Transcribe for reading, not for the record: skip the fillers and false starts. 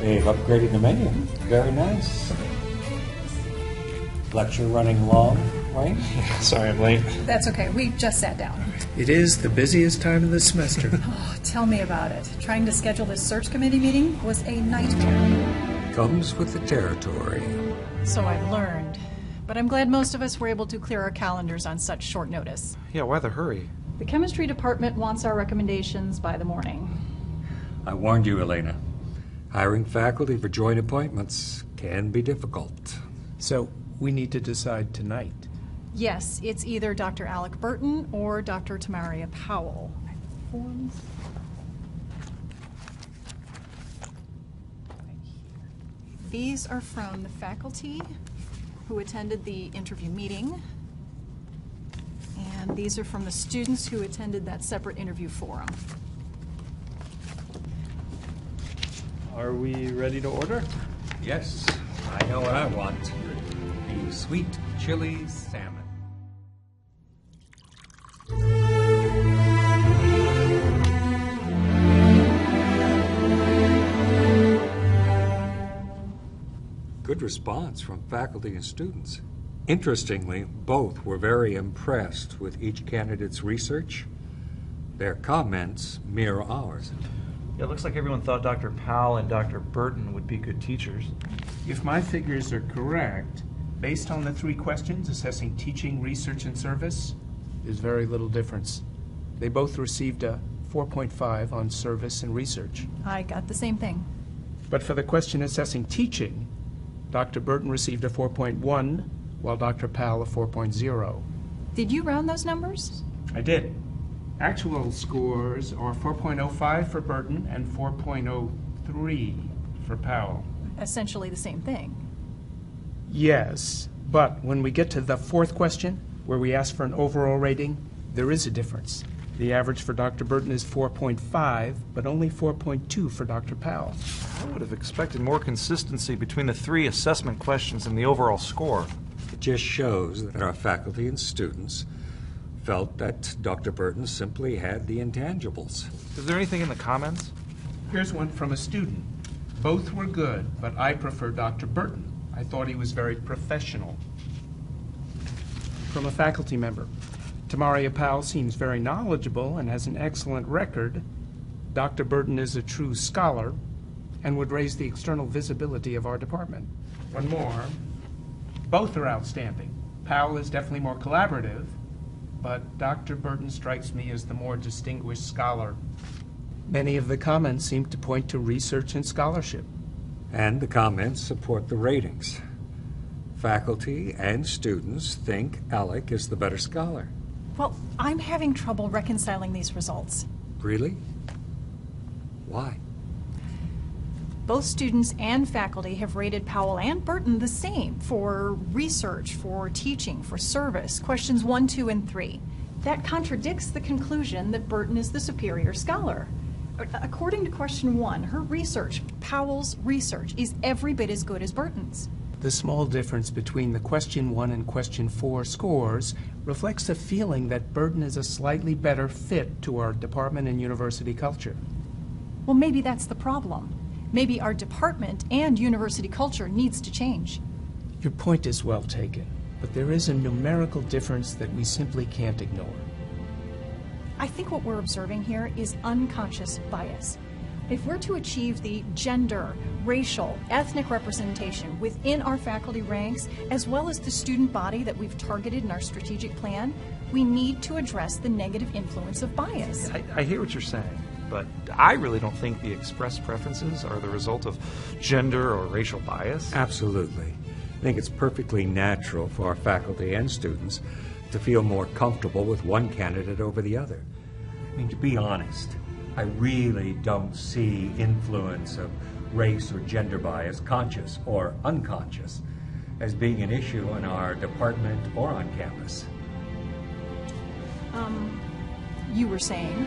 They've upgraded the menu. Very nice. Lecture running long, Wayne? Sorry I'm late. That's okay. We just sat down. It is the busiest time of the semester. Oh, tell me about it. Trying to schedule this search committee meeting was a nightmare. Comes with the territory. So I've learned. But I'm glad most of us were able to clear our calendars on such short notice. Yeah, why the hurry? The chemistry department wants our recommendations by the morning. I warned you, Elena. Hiring faculty for joint appointments can be difficult. So we need to decide tonight. Yes, it's either Dr. Alec Burton or Dr. Tamaria Powell. Forms. These are from the faculty who attended the interview meeting. And these are from the students who attended that separate interview forum. Are we ready to order? Yes, I know what I want. The sweet chili salmon. Good response from faculty and students. Interestingly, both were very impressed with each candidate's research. Their comments mirror ours. Yeah, it looks like everyone thought Dr. Powell and Dr. Burton would be good teachers. If my figures are correct, based on the 3 questions assessing teaching, research, and service, There's very little difference. They both received a 4.5 on service and research. I got the same thing. But for the question assessing teaching, Dr. Burton received a 4.1, while Dr. Powell a 4.0. Did you round those numbers? I did. Actual scores are 4.05 for Burton and 4.03 for Powell. Essentially the same thing. Yes, but when we get to the 4th question, where we ask for an overall rating, there is a difference. The average for Dr. Burton is 4.5, but only 4.2 for Dr. Powell. I would have expected more consistency between the 3 assessment questions and the overall score. It just shows that our faculty and students felt that Dr. Burton simply had the intangibles. Is there anything in the comments? Here's one from a student. Both were good, but I prefer Dr. Burton. I thought he was very professional. From a faculty member, Tamaria Powell seems very knowledgeable and has an excellent record. Dr. Burton is a true scholar and would raise the external visibility of our department. One more. Both are outstanding. Powell is definitely more collaborative, but Dr. Burton strikes me as the more distinguished scholar. Many of the comments seem to point to research and scholarship. And the comments support the ratings. Faculty and students think Alec is the better scholar. Well, I'm having trouble reconciling these results. Really? Why? Both students and faculty have rated Powell and Burton the same for research, for teaching, for service, questions 1, 2, and 3. That contradicts the conclusion that Burton is the superior scholar. According to question 1, her research, Powell's research, is every bit as good as Burton's. The small difference between the question 1 and question 4 scores reflects a feeling that Burton is a slightly better fit to our department and university culture. Well, maybe that's the problem. Maybe our department and university culture needs to change. Your point is well taken, but there is a numerical difference that we simply can't ignore. I think what we're observing here is unconscious bias. If we're to achieve the gender, racial, ethnic representation within our faculty ranks, as well as the student body that we've targeted in our strategic plan, we need to address the negative influence of bias. I hear what you're saying, but I really don't think the expressed preferences are the result of gender or racial bias. Absolutely. I think it's perfectly natural for our faculty and students to feel more comfortable with one candidate over the other. I mean, to be honest, I really don't see influence of race or gender bias, conscious or unconscious, as being an issue in our department or on campus. You were saying?